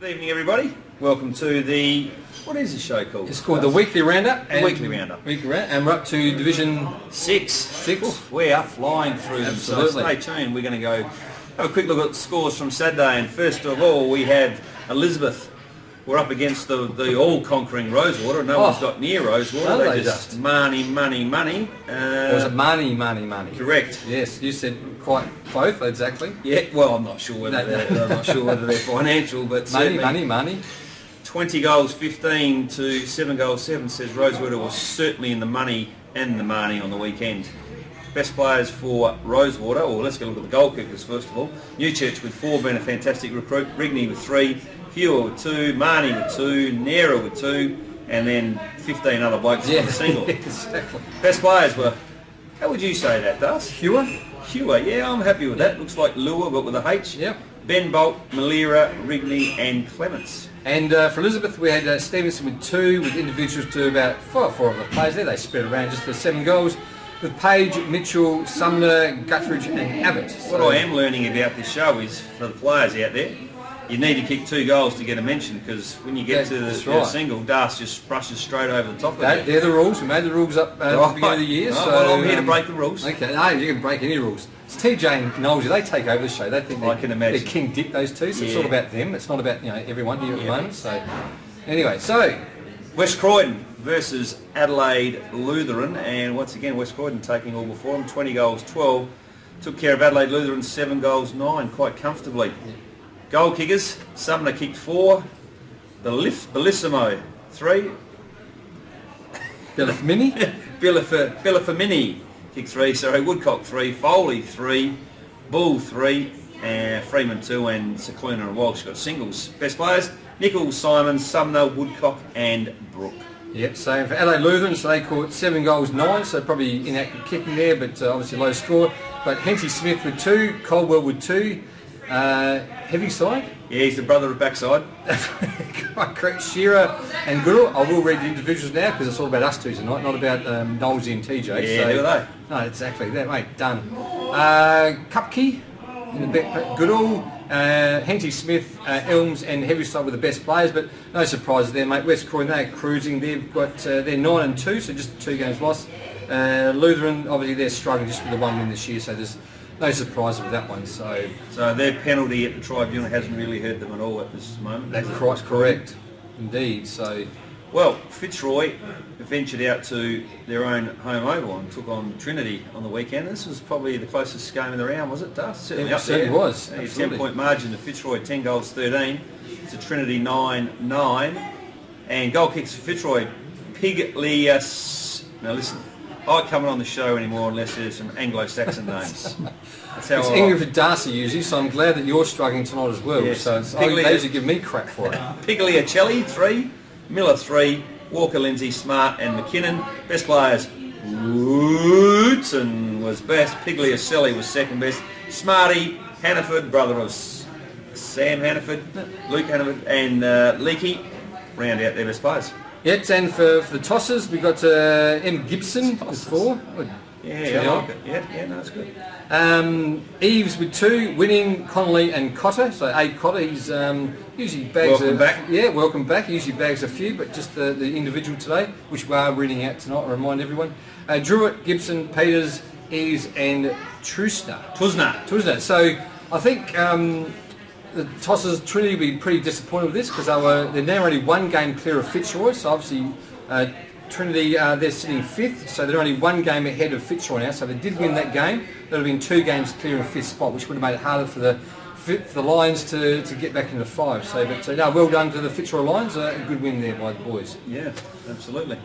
Good evening, everybody. Welcome to the, what is the show called? It's called the Weekly Roundup. Weekly Roundup. And we're up to Division 6. We are flying through them, so stay tuned. We're going to go have a quick look at the scores from Saturday, and first of all we have Elizabeth. We're up against the all-conquering Rosewater. No one's got near Rosewater. They just money. Or was it money? Correct. Yes, you said quite both exactly. Yeah. Well, I'm not sure whether they're financial, but money. 20 goals 15 to 7 goals 7 says Rosewater was certainly in the money and the money on the weekend. Best players for Rosewater, or let's go look at the goal kickers first of all. Newchurch with 4, been a fantastic recruit. Rigney with 3. Hewer with 2, Marnie with 2, Nera with 2, and then 15 other blokes on the single. Exactly. Best players were, how would you say that, Darcy? Hewer, yeah, I'm happy with that. Looks like Lure, but with a H. Yep. Ben Bolt, Malira, Rigney, and Clements. And for Elizabeth, we had Stevenson with 2, with individuals to about 4 of the players there. They spread around just for 7 goals. With Page, Mitchell, Sumner, Guthridge, and Abbott. What I am learning about this show is, for the players out there, you need to kick 2 goals to get a mention, because when you get to the single, Darce just brushes straight over the top of it. They're the rules. We made the rules up at the beginning of the year. So well, I'm here to break the rules. Okay, no, you can break any rules. It's TJ and Knowlesy, they take over the show. They think they're King Dick, those two, so it's all about them. It's not about everyone here at the moment. So anyway, so West Croydon versus Adelaide Lutheran, and once again West Croydon taking all before them, 20 goals 12. Took care of Adelaide Lutheran 7 goals 9 quite comfortably. Goal kickers, Sumner kicked 4, Bellissimo 3, Billifamini kicked 3, Woodcock 3, Foley 3, Bull 3, Freeman 2, and Cicluna and Walsh got singles. Best players, Nichols, Simon, Sumner, Woodcock and Brook. Yep, so for Adelaide Lutheran, so they caught 7 goals 9, so probably inaccurate kicking there, but obviously low score. But Henty Smith with 2, Caldwell with 2, Heavy side? Yeah, he's the brother of backside. Correct. Shearer and Goodall. I will read the individuals now because it's all about us two tonight, not about Knowlesy and TJ. Yeah, who are they? No, exactly. That, mate, done. Cupkey in the back. Goodall, Henty Smith, Elms and Heavyside were the best players, but no surprises there, mate. West Croydon, they're cruising. They've got they're 9-2, so just 2 games lost. Lutheran, obviously, they're struggling just with the 1 win this year, so there's no surprise with that one. So their penalty at the tribunal hasn't really hurt them at all at this moment. That's correct, indeed. So, well, Fitzroy ventured out to their own home oval and took on Trinity on the weekend. This was probably the closest game of the round, was it, Dust? Certainly up there. It was. A 10-point margin to Fitzroy, 10 goals 13 to Trinity 9-9, and goal kicks for Fitzroy. Piglias. Now listen. I can't come on the show anymore unless there's some Anglo-Saxon names. That's how it's English for Darcy usually, so I'm glad that you're struggling tonight as well. Yes. So they usually give me crap for it. Pigliacelli 3, Miller 3, Walker, Lindsay, Smart and McKinnon. Best players, Woodson was best, Pigliacelli was second best, Smarty, Hannaford, brother of Sam Hannaford, Luke Hannaford and Leakey round out their best players. Yes, and for the tossers, we got M. Gibson with 4. Yeah, I like it. Yeah, no, it's good. Eves with 2, Winning, Connolly and Cotter. So Cotter, he's usually bags welcome back. Yeah, welcome back. He usually bags a few, but just the individual today, which we are reading out tonight, I remind everyone. Druitt, Gibson, Peters, Eves and Tusner. So I think the tossers, Trinity, will be pretty disappointed with this because they're now only 1 game clear of Fitzroy. So obviously Trinity, they're sitting 5th, so they're only 1 game ahead of Fitzroy now. So if they did win that game, that would have been 2 games clear of 5th spot, which would have made it harder for the Lions to get back into 5. So, well done to the Fitzroy Lions. A good win there by the boys. Yeah, absolutely.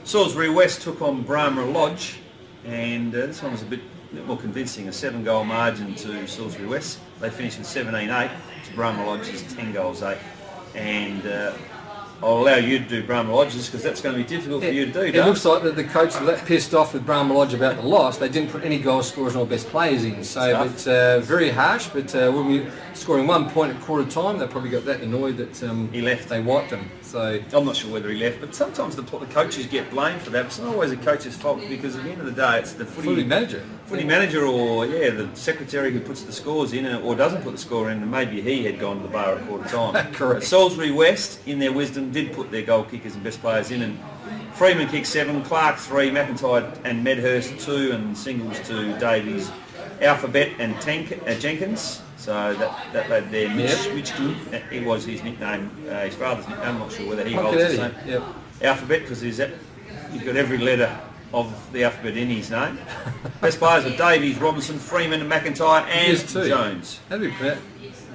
Salisbury West took on Brahma Lodge, and this one was a bit more convincing. A 7-goal margin to Salisbury West. They finished with 17-8 to Brahma Lodge's 10 goals 8, and I'll allow you to do Brahma Lodges because that's going to be difficult for you to do, It looks like that the coach was that pissed off with Brahma Lodge about the loss. They didn't put any goal scorers or best players in, so it's very harsh. But when we scoring 1 point at quarter time, they probably got that annoyed that he left. They wiped him. So I'm not sure whether he left, but sometimes the coaches get blamed for that. It's not always the coach's fault because at the end of the day, it's the footy manager, or the secretary who puts the scores in or doesn't put the score in, and maybe he had gone to the bar at quarter time. Correct. Salisbury West, in their wisdom, did put their goal kickers and best players in, and Freeman kicked 7, Clark 3, McIntyre and Medhurst 2, and singles to Davies, Alphabet and Jenkins. So that lad there, Mitch, it was his nickname, his father's nickname. I'm not sure whether he holds the same. Yep. Alphabet, because you've got every letter of the alphabet in his name. Best players were Davies, Robinson, Freeman, and McIntyre, and Jones. How do we pronounce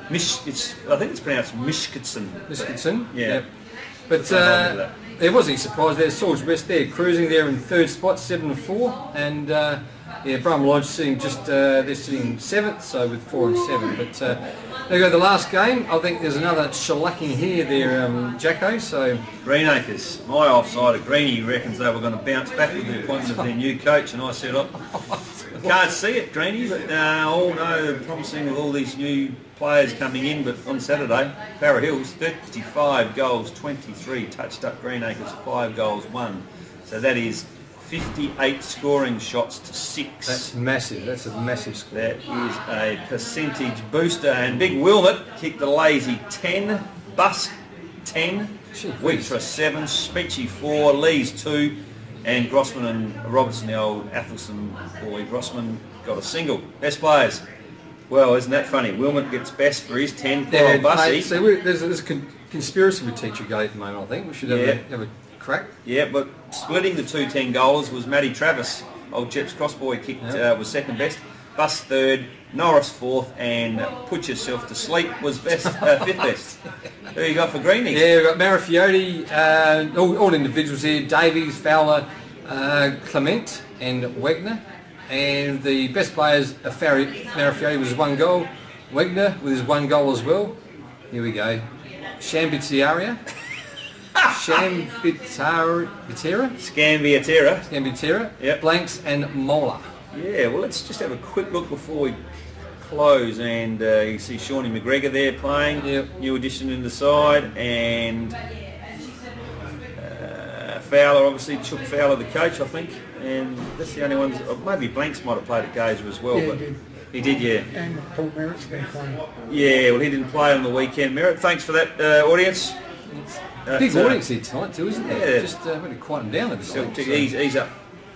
I think it's pronounced Mishkitson. Mishkitson? Yeah. Yep. But there wasn't any surprise there. Salisbury West there, cruising there in third spot, 7-4, and Brahma Lodge sitting they're sitting 7th, so with 4 and 7. But there you go, the last game. I think there's another shellacking here there, Jacko. So Greenacres, my offside at Greenie reckons they were going to bounce back with the appointment of their new coach, and I said, I can't see it, Greenie, but all know promising with all these new players coming in. But on Saturday, Para Hills, 35 goals, 23 touched up Greenacres, 5 goals, 1. So that is 58 scoring shots to 6. That's massive. That's a massive score. That is a percentage booster. And Big Wilmot kicked the lazy 10, Bus 10, Wheatsra 7, Speechy 4, Lees 2, and Grossman and Robertson, the old Athelston boy, Grossman got a single. Best players. Well, isn't that funny? Wilmot gets best for his 10, poor old Bussy. So there's a conspiracy with Teacher Gate at the moment, I think. We should have a crack. Yeah, but splitting the 2 10 goals was Matty Travis. Old Jep's crossboy kicked was second best. Bus 3rd, Norris 4th, and Put Yourself to Sleep was best, 5th best. Who you got for Greenie? Yeah, we've got Marafiotti, all individuals here, Davies, Fowler, Clement and Wegner. And the best players, Marafiotti with his 1 goal, Wegner with his 1 goal as well. Here we go. Scambiziaria. Scambiatera. Yep. Blanks and Mola. Yeah, well, let's just have a quick look before we close. And you see Shawnee McGregor there playing, new addition in the side, and Fowler, obviously, Chuck Fowler, the coach, I think. And that's the only ones. Maybe Blanks might have played at Gazer as well. Yeah, but he did, yeah. And Paul Merritt's been playing. Yeah, well, he didn't play on the weekend. Merritt, thanks for that, audience. Big audience here tonight too, isn't there? Yeah. Just going to quieten down a bit. So he's up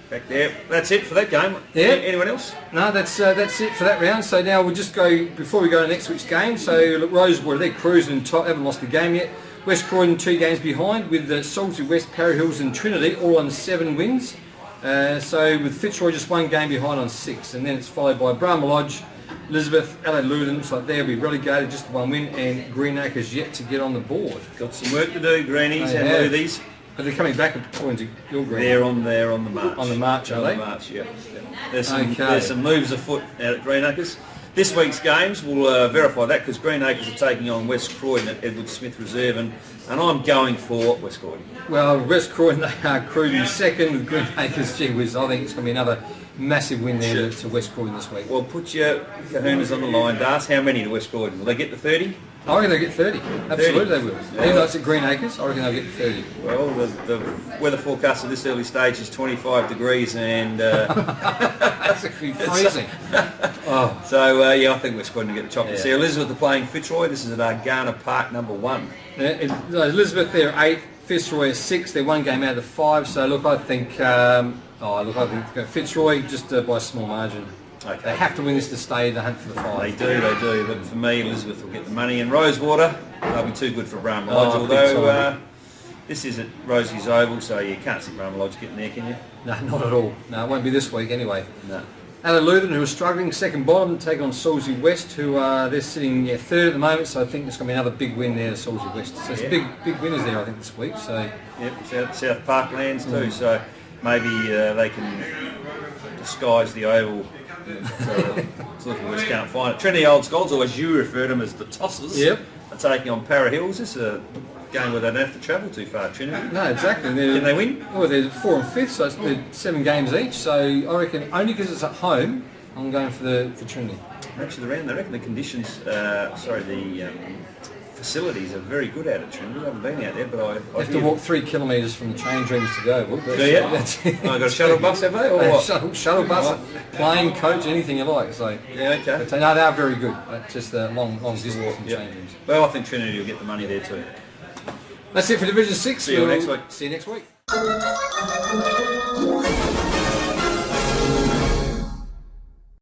back there. That's it for that game. Yeah. Anyone else? No, that's it for that round. So now we'll just go, before we go to next week's game, so look, Rosewater, they're cruising top, haven't lost the game yet. West Croydon 2 games behind with the Salisbury West, Para Hills and Trinity all on 7 wins. So with Fitzroy just 1 game behind on 6, and then it's followed by Brahma Lodge, Elizabeth, Adelaide Lutheran, so they'll be relegated, just 1 win, and Greenacres yet to get on the board. Got some work to do, Greenies and Luthies. But they're coming back according to your Green. They're on the march. On the march, are they? On the march, yeah. There's some moves afoot out at Greenacres. This week's games will verify that, because Greenacres are taking on West Croydon at Edward Smith Reserve, and I'm going for West Croydon. Well, West Croydon, they are cruising second with Greenacres. Gee whiz, I think it's going to be another massive win there to West Croydon this week. Well, put your kahunas on the line, Darcy. How many to West Croydon? Will they get to 30? I reckon they'll get 30. Absolutely 30. They will. Yeah. Even though it's at Greenacres, I reckon they'll get 30. Well, the weather forecast at this early stage is 25 degrees and... That's actually freezing. So, I think West Croydon will get the chocolate. See, Elizabeth are playing Fitzroy. This is at ARGANA Park No. 1. Elizabeth, they're 8th. Fitzroy is 6th. They're 1 game out of the 5. So, look, I think Fitzroy just by a small margin. Okay. They have to win this to stay in the hunt for the 5. They do. But for me, Elizabeth will get the money. And Rosewater, they'll be too good for Brahma Lodge. Although this is at Rosie's Oval, so you can't see Brahma Lodge getting there, can you? No, not at all. No, it won't be this week anyway. No. Adelaide Lutheran, who are struggling, second bottom, taking on Salisbury West, who they're sitting 3rd at the moment. So I think there's going to be another big win there, Salisbury West. So it's big winners there, I think, this week. So South Parklands too. So maybe they can disguise the Oval. Salisbury West can't find it. Trinity Old Scolds, or as you refer to them as the Tossers, are taking on Para Hills. This is game where they don't have to travel too far, Trinity. No, exactly. Can they win? Well, they're 4 and 5th, so they're 7 games each. So I reckon only because it's at home, I'm going for Trinity. Actually, I reckon the conditions, the facilities are very good out at Trinity. I haven't been out there, but I You have to walk 3 kilometres from the change rooms to go. Well, Do you? I got a shuttle bus, have they, or what? Shuttle bus, plane, coach, anything you like. So Yeah, okay. but, no, they are very good. Just the long distance from Yeah. change rooms. Well, I think Trinity will get the money there too. That's it for Division 6. See you next week. See you next week.